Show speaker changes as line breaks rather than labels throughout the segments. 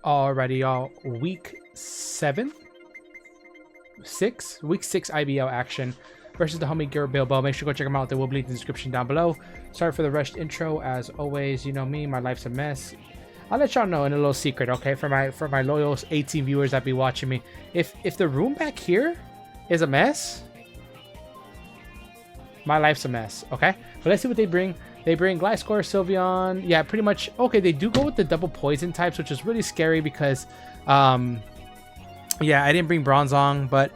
Alrighty, y'all. Week 6 IBL action versus the homie Garrett Bilbo. Make sure to go check them out. They will be in the description down below. Sorry for the rushed intro. As always, you know me, my life's a mess. I'll let y'all know in a little secret, okay? For my loyal 18 viewers that be watching me. If the room back here is a mess, my life's a mess, okay? But let's see what they bring. They bring Gliscor, Sylveon. Yeah, pretty much. Okay, they do go with the double poison types, which is really scary because, yeah, I didn't bring Bronzong, but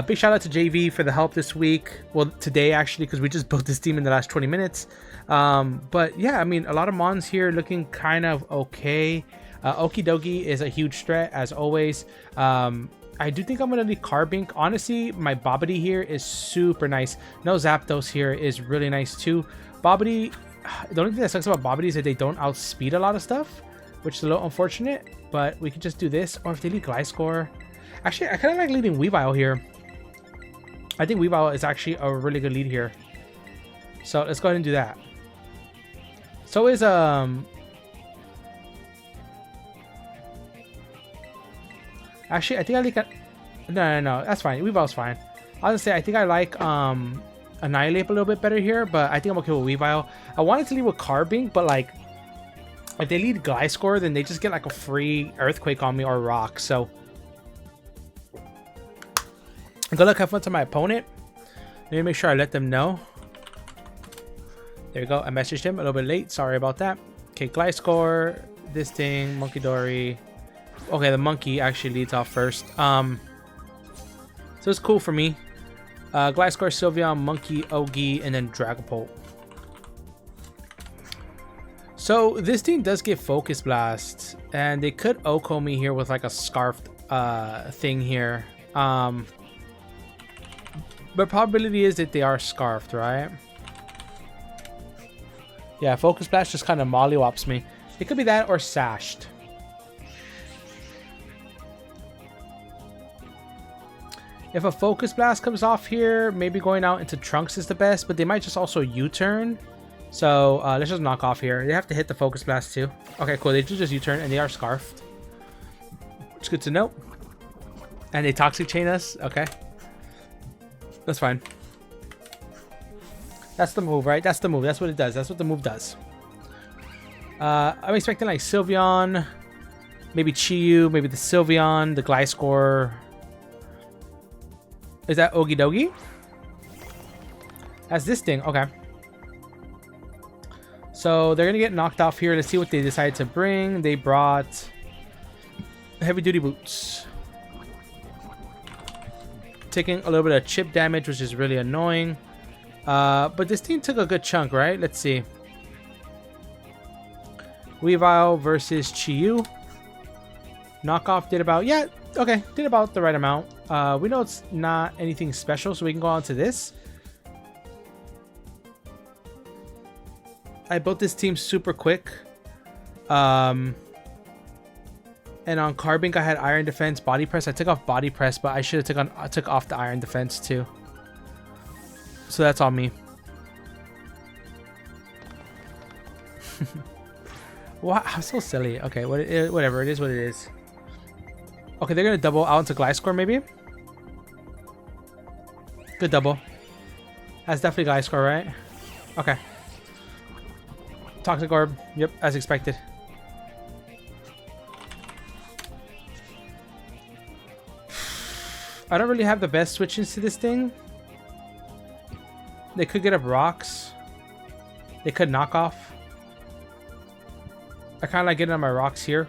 big shout out to JV for the help this week. Well, today actually, because we just built this team in the last 20 minutes. But yeah, I mean, a lot of mons here looking kind of okay. Okidogi is a huge threat as always. I do think I'm going to need Carbink. Honestly, my Bobbity here is super nice. No Zapdos here is really nice too. Bobbity, the only thing that sucks about Bobbity is that they don't outspeed a lot of stuff, which is a little unfortunate, but we can just do this. Or if they lead Gliscor. Actually, I kind of like leading Weavile here. I think Weavile is actually a really good lead here. So let's go ahead and do that. So is actually, I think I like no, that's fine. Weavile's fine. I was gonna say I think I like Annihilate a little bit better here, but I think I'm okay with Weavile. I wanted to lead with Carbink, but like if they lead Gliscor, then they just get like a free Earthquake on me or Rock. So good luck, have fun to my opponent. Let me make sure I let them know. There you go. I messaged him a little bit late. Sorry about that. Okay, Gliscor, this thing, Monkey Dory. Okay, the monkey actually leads off first. So it's cool for me. Gliscor, Sylveon, Monkey, Ogi, and then Dragapult. So this team does get Focus Blast, and they could Oko me here with like a scarfed thing here. But probability is that they are scarfed, right? Yeah, Focus Blast just kind of mollywops me. It could be that or Sashed. If a Focus Blast comes off here, maybe going out into Trunks is the best, but they might just also U-turn. So let's just knock off here. They have to hit the Focus Blast too. Okay, cool. They do just U-turn and they are scarfed. Which is good to know. And they Toxic Chain us. Okay. That's fine. That's the move, right? That's the move. That's what it does. That's what the move does. I'm expecting like Sylveon, maybe Chi-Yu, maybe the Sylveon, the Gliscor. Is that Okidogi? That's this thing. Okay. So they're going to get knocked off here. Let's see what they decide to bring. They brought heavy duty boots. Taking a little bit of chip damage, which is really annoying. But this team took a good chunk, right? Let's see. Weavile versus Chi-Yu. Knockoff did about, yeah, okay, did about the right amount. We know it's not anything special, so we can go on to this. I built this team super quick. And on Carbink, I had Iron Defense, Body Press. I took off Body Press, but I should have took off the Iron Defense too. So that's on me. Wow, I'm so silly. Okay, whatever. It is what it is. Okay, they're gonna double out into Gliscor maybe. Good double. That's definitely Gliscor, right? Okay. Toxic Orb. Yep, as expected. I don't really have the best switch-ins to this thing. They could get up rocks. They could knock off. I kind of like getting on my rocks here.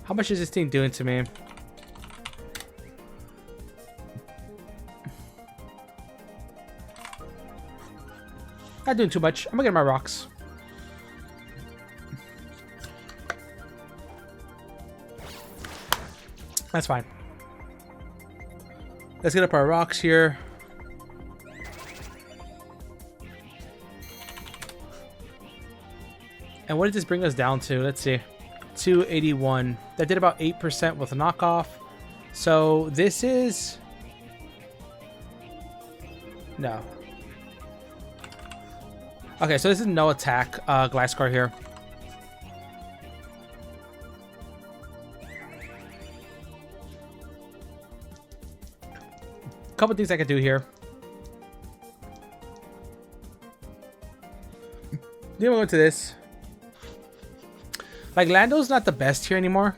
How much is this thing doing to me? Not doing too much. I'm gonna get my rocks. That's fine. Let's get up our rocks here. And what did this bring us down to? Let's see. 281. That did about 8% with a knockoff. So this is... No. Okay, so this is no attack Gliscor here. Couple things I could do here. Then we'll go to this. Like, Lando's not the best here anymore.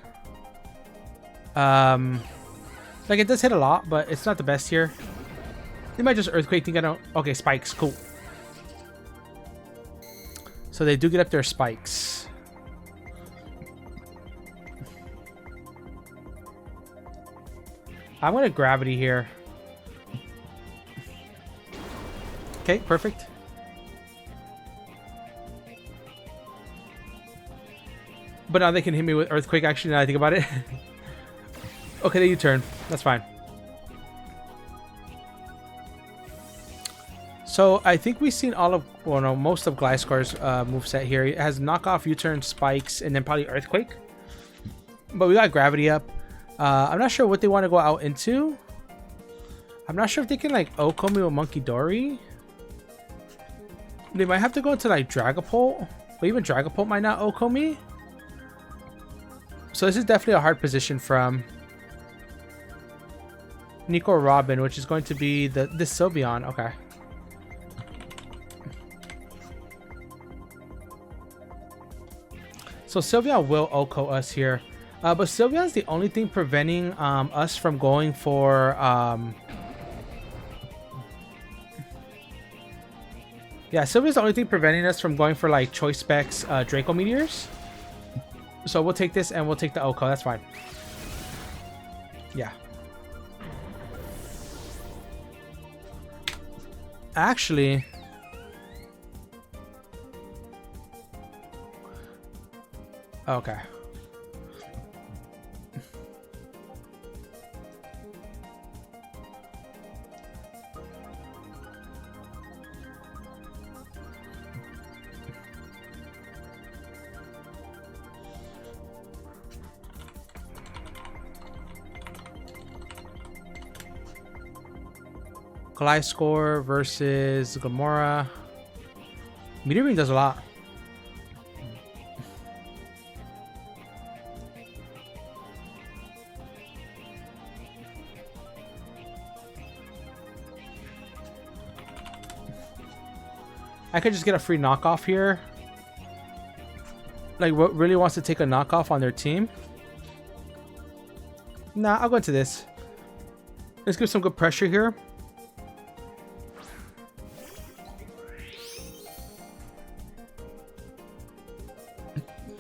Like, it does hit a lot, but it's not the best here. They might just Earthquake, think I don't... Okay, spikes, cool. So they do get up their spikes. I'm gonna Gravity here. Okay, perfect. But now they can hit me with Earthquake, actually, now I think about it. Okay, they U-turn. That's fine. So I think we've seen all of, well, no, most of Gliscor's moveset here. It has knockoff, U-turn, spikes, and then probably Earthquake. But we got Gravity up. I'm not sure what they want to go out into. I'm not sure if they can, like, Oko me with Monkey Dory. They might have to go into, like, Dragapult. But even Dragapult might not Oko me. So this is definitely a hard position from Nico Robin, which is going to be this Sylveon. Okay. So Sylveon will Oko us here. But Sylveon is the only thing preventing us from going for... Yeah, Sylveon's the only thing preventing us from going for, like, Choice Specs Draco Meteors. So we'll take this and we'll take the Oko. That's fine. Yeah. Actually... Okay. Gliscor versus Gamora. Meteor Beam does a lot. I could just get a free knockoff here. Like, what really wants to take a knockoff on their team? Nah, I'll go into this. Let's give some good pressure here.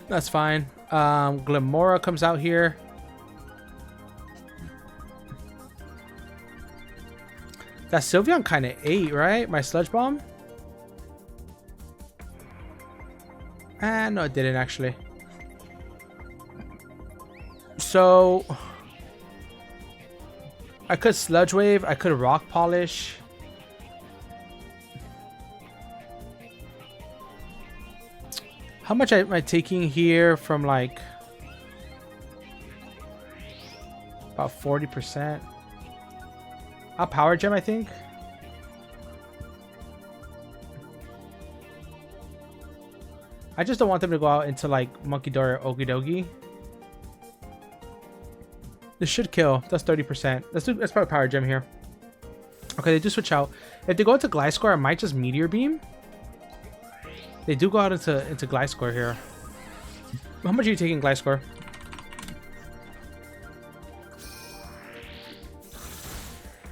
That's fine. Glamora comes out here. That Sylveon kind of ate, right? My Sludge Bomb? No, it didn't actually. So I could Sludge Wave. I could Rock Polish. How much am I taking here from, like, about 40%? I'll Power Gem, I think. I just don't want them to go out into, like, Monkey Dory or Okidogi. This should kill. That's 30%. Let's probably Power Gem here. Okay, they do switch out. If they go into Gliscor, I might just Meteor Beam. They do go out into Gliscor here. How much are you taking, Gliscor?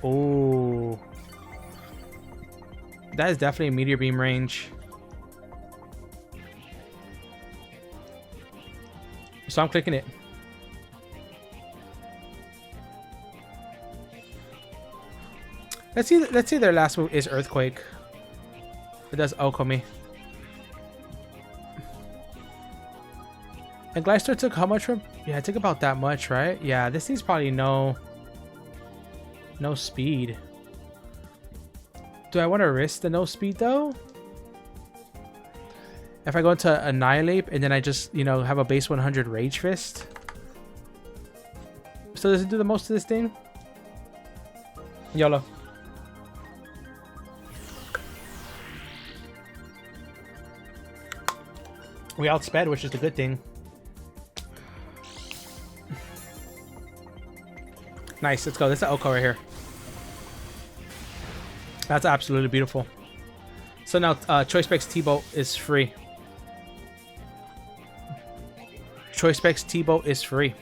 Oh, that is definitely a Meteor Beam range. So I'm clicking it. Let's see their last move is Earthquake. It does Oko me. And Gliscor took how much from? Yeah, it took about that much, right? Yeah, this thing's probably no speed. Do I want to risk the no speed though? If I go into Annihilate and then I just, you know, have a base 100 Rage Fist. So does it do the most of this thing? YOLO. We outsped, which is the good thing. Nice, let's go. This is an Oko right here. That's absolutely beautiful. So now Choice Specs T-Bolt is free. Choice Specs T-Bolt is free.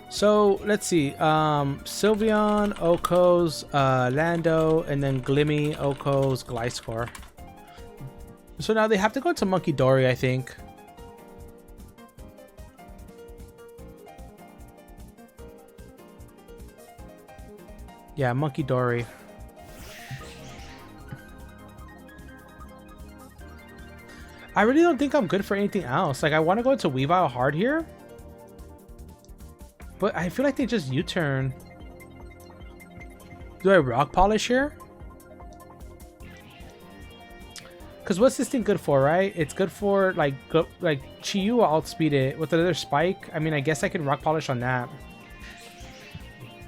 So let's see. Sylveon, Okos, Lando, and then Glimmy, Okos, Gliscor. So now they have to go to Monkey Dory, I think. Yeah, Monkey Dory. I really don't think I'm good for anything else. Like, I want to go into Weavile hard here. But I feel like they just U-turn. Do I Rock Polish here? Because what's this thing good for, right? It's good for, like Chi-Yu will outspeed it with another Spike. I mean, I guess I could Rock Polish on that.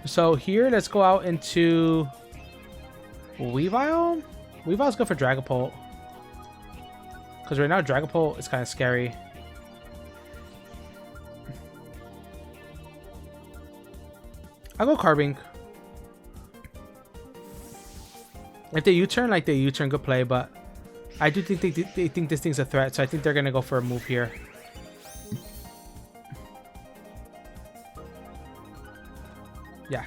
So here, let's go out into Weavile. Weavile's good for Dragapult. Because right now, Dragapult is kind of scary. I'll go Carbink. If they U-turn, like they U-turn, good play. But I do think they think this thing's a threat. So I think they're going to go for a move here. Yeah.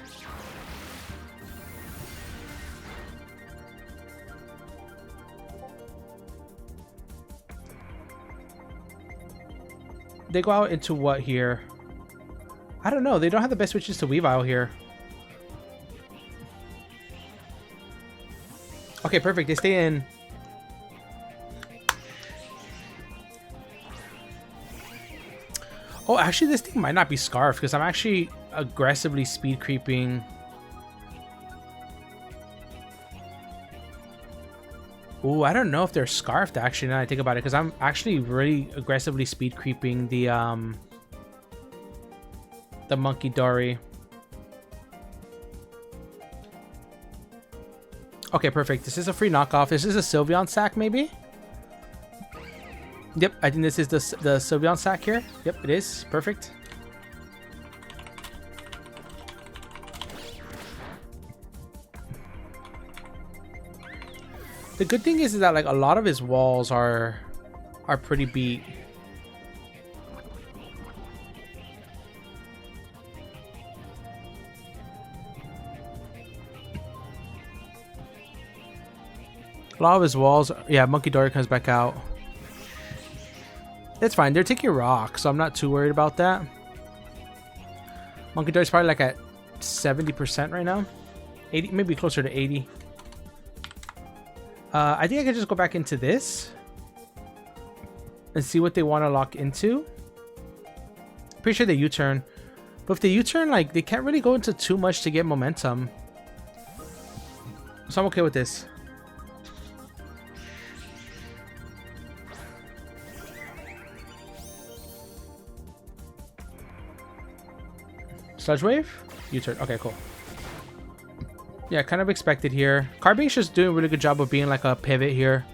They go out into what here? I don't know. They don't have the best switches to Weavile here. Okay, perfect. They stay in. Oh, actually, this thing might not be Scarf because I'm actually aggressively speed creeping. Ooh, I don't know if they're Scarfed actually now that I think about it, because I'm actually really aggressively speed creeping the Monkey Dory. Okay, perfect. This is a free knockoff. This is a Sylveon sack, maybe? Yep, I think this is the Sylveon sack here. Yep, it is. Perfect. The good thing is that like a lot of his walls are pretty beat. A lot of his walls, yeah, Monkey Dory comes back out. It's fine. They're taking rock, so I'm not too worried about that. Monkey Dory's probably like at 70% right now. 80, maybe closer to 80. I think I can just go back into this and see what they want to lock into. Pretty sure they U-turn. But if they U-turn, like, they can't really go into too much to get momentum. So I'm okay with this. Sludge Wave? U-turn. Okay, cool. Yeah, kind of expected here. Carbink's just doing a really good job of being like a pivot here,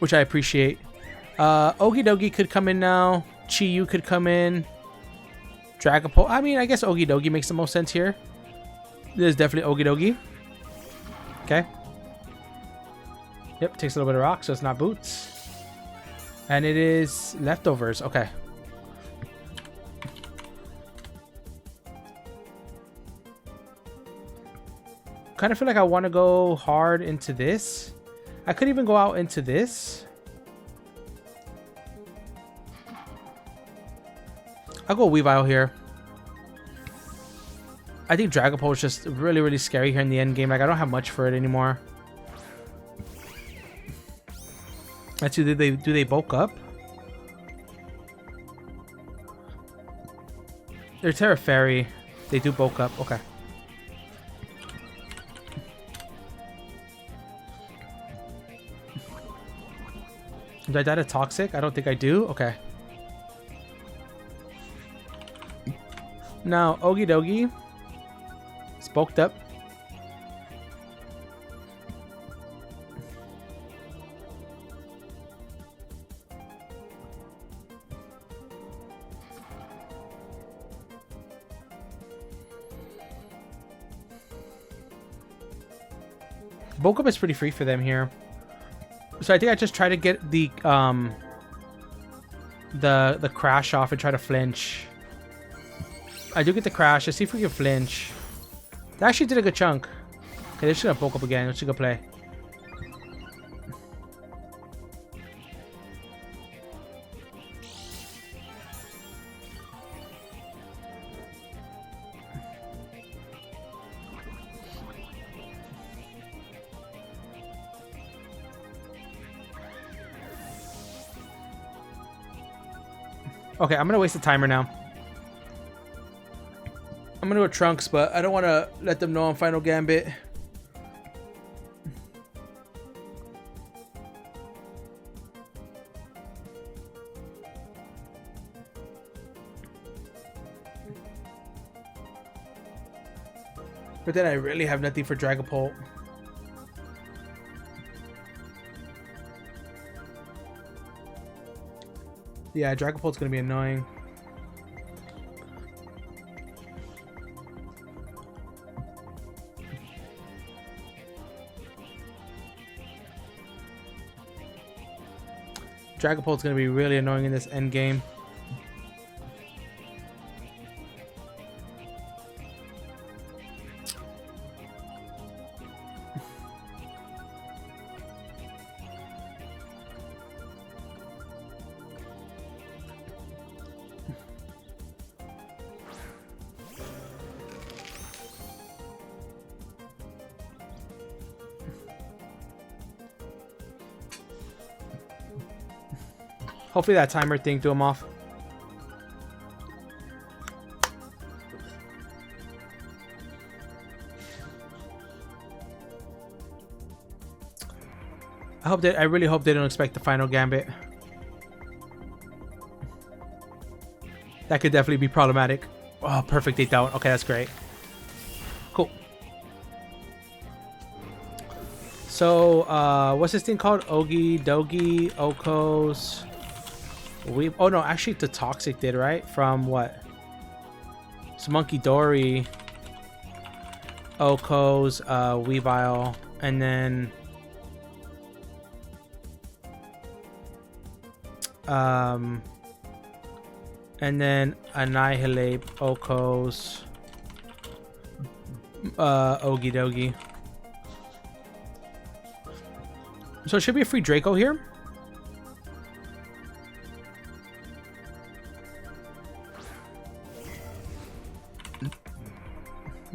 which I appreciate. Okidogi could come in now. Chi-Yu could come in. Dragapult. I mean, I guess Okidogi makes the most sense here. This is definitely Okidogi. Okay. Yep, takes a little bit of rock, so it's not boots. And it is leftovers. Okay. Kind of feel like I want to go hard into this. I could even go out into this. I'll go Weavile here. I think Dragapult is just really, really scary here in the end game. Like, I don't have much for it anymore. Let's see, do they bulk up? They're Terra Fairy. They do bulk up. Okay. Do I die to Toxic? I don't think I do. Okay. Now, Okidogi. It's bulked up. Bulk up is pretty free for them here. So I think I just try to get the crash off and try to flinch. I do get the crash. Let's see if we can flinch. They actually did a good chunk. Okay, they're just gonna bulk up again. Let's go play. Okay, I'm gonna waste the timer now. I'm gonna go Trunks, but I don't want to let them know on Final Gambit. But then I really have nothing for Dragapult. Yeah, Dragapult's gonna be annoying. Dragapult's gonna be really annoying in this end game. Hopefully that timer thing threw him off. I really hope they don't expect the Final Gambit. That could definitely be problematic. Oh, perfect, they don't. Okay, that's great. Cool. So, what's this thing called? Ogie Dogie, Okos. Oh no, actually the Toxic did, right? From what? So Monkey Dory, Okos, Weavile, and then Annihilate, Okos, Ogie Dogie. So it should be a free Draco here.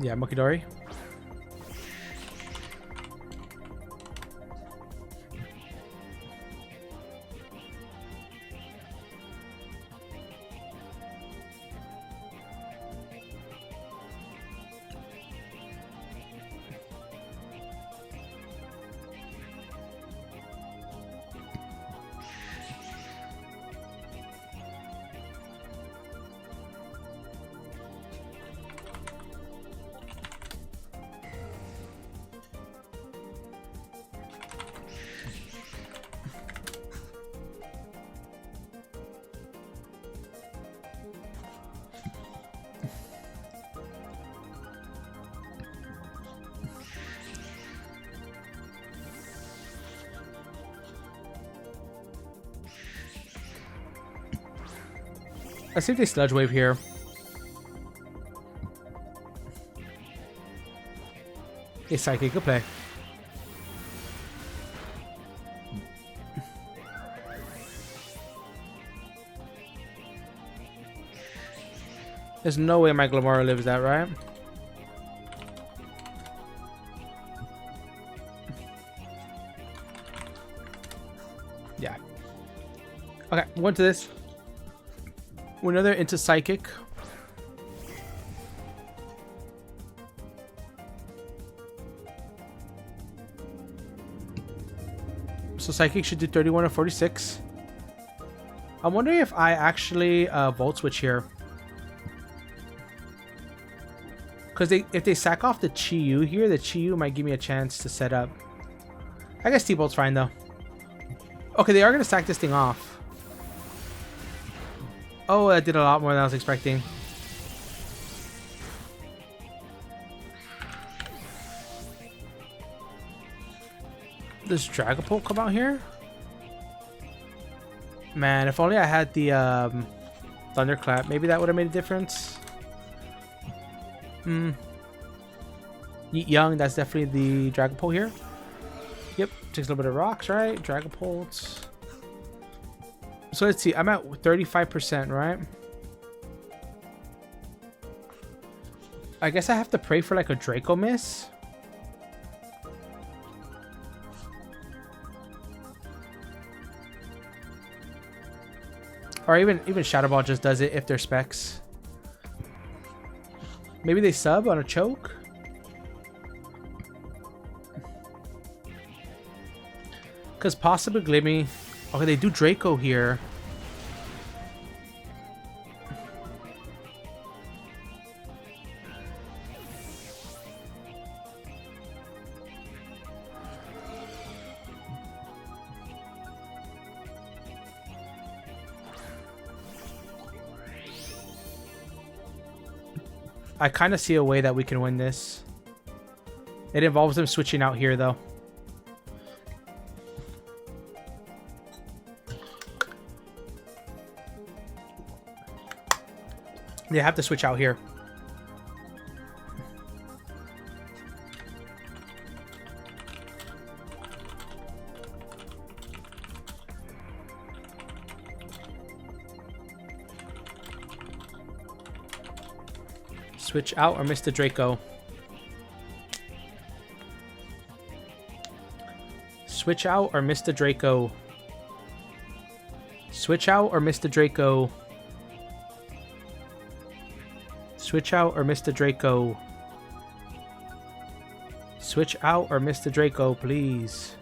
Yeah, Monkey Dory. Let's see if they Sludge Wave here. Hey, Psychic, good play. There's no way my Glamora lives that, right? Yeah. Okay, we're into this. We're another into Psychic. So Psychic should do 31 or 46. I'm wondering if I actually Volt Switch here. Because if they sack off the Chi-Yu here, the Chi-Yu might give me a chance to set up. I guess T-Bolt's fine though. Okay, they are going to sack this thing off. Oh, that did a lot more than I was expecting. Does Dragapult come out here? Man, if only I had the Thunderclap. Maybe that would have made a difference. Yeet Young, that's definitely the Dragapult here. Yep, takes a little bit of rocks, right? Dragapult. So let's see, I'm at 35%, right? I guess I have to pray for like a Draco miss. Or even Shadow Ball just does it if they're specs. Maybe they sub on a choke? Because possibly Glimmy. Okay, they do Draco here. I kind of see a way that we can win this. It involves them switching out here, though. They have to switch out here. Switch out or miss the Draco. Switch out or miss the Draco. Switch out or miss the Draco. Switch out or miss the Draco. Switch out or miss the Draco, please.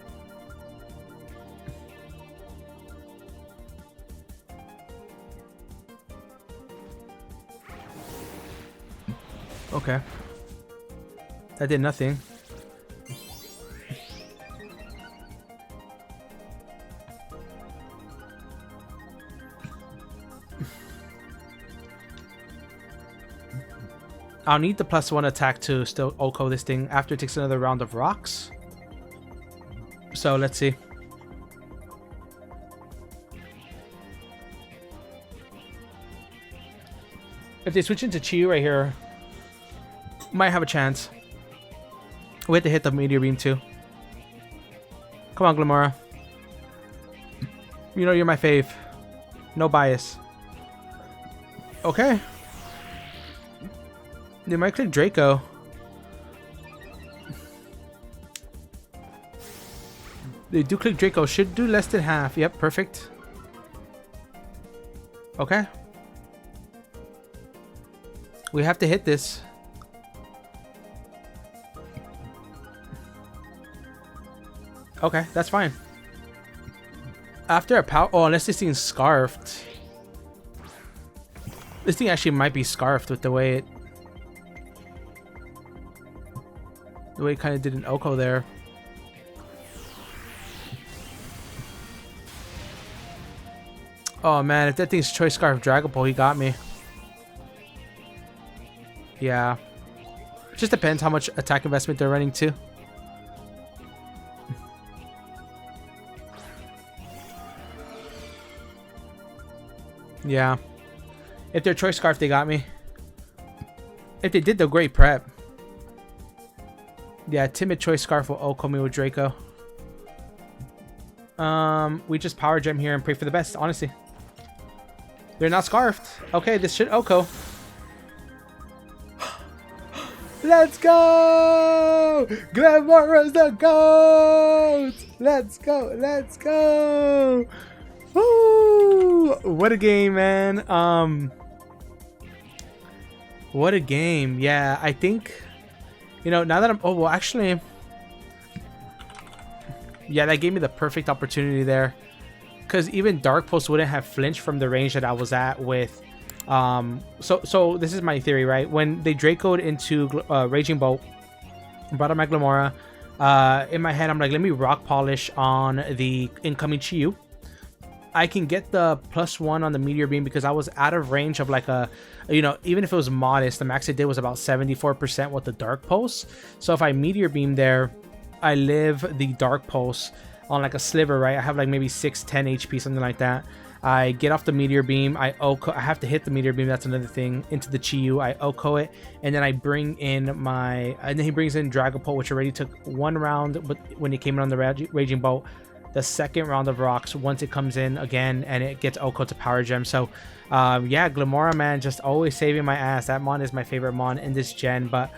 Okay. That did nothing. I'll need the +1 attack to still OHKO this thing after it takes another round of rocks. So let's see. If they switch into Chiyu right here, might have a chance. We have to hit the Meteor Beam too. Come on, Glamora. You know you're my fave. No bias. Okay. They might click Draco. They do click Draco. Should do less than half. Yep, perfect. Okay. We have to hit this. Okay, that's fine. After a power... Oh, unless this thing's scarfed. This thing actually might be scarfed with the way it... The way it kind of did an OHKO there. Oh man, if that thing's Choice Scarf Dragapult, he got me. Yeah. Just depends how much attack investment they're running too. Yeah. If they're Choice Scarf, they got me. If they did the great prep. Yeah, Timid Choice Scarf will OHKO me with Draco. We just Power Gem here and pray for the best, honestly. They're not scarfed. Okay, this should OHKO. Let's go! Glamora's the GOAT! Let's go, let's go! Woo! What a game, man. What a game. Yeah, I think, you know, now that I'm... Oh, well, actually... Yeah, that gave me the perfect opportunity there. Because even Dark Pulse wouldn't have flinched from the range that I was at with... So this is my theory, right? When they Dracoed into Raging Bolt, brought up my Glamora, in my head, I'm like, let me Rock Polish on the incoming Chiyu. I can get the +1 on the Meteor Beam because I was out of range of like a, you know, even if it was modest, the max it did was about 74% with the Dark Pulse. So if I Meteor Beam there, I live the Dark Pulse on like a sliver, right? I have like maybe 6-10 HP, something like that. I get off the Meteor Beam. I have to hit the Meteor Beam. That's another thing. Into the Chi-Yu. I Oko it. And then I bring in my... And then he brings in Dragapult, which already took 1 round but when he came in on the Raging Bolt. The second round of rocks once it comes in again, and it gets Oko to Power Gem. So, yeah, Glamora, man, just always saving my ass. That Mon is my favorite Mon in this gen. But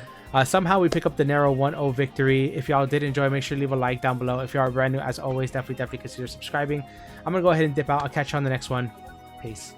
somehow we pick up the narrow 1-0 victory. If y'all did enjoy, make sure to leave a like down below. If you are brand new, as always, definitely consider subscribing. I'm going to go ahead and dip out. I'll catch you on the next one. Peace.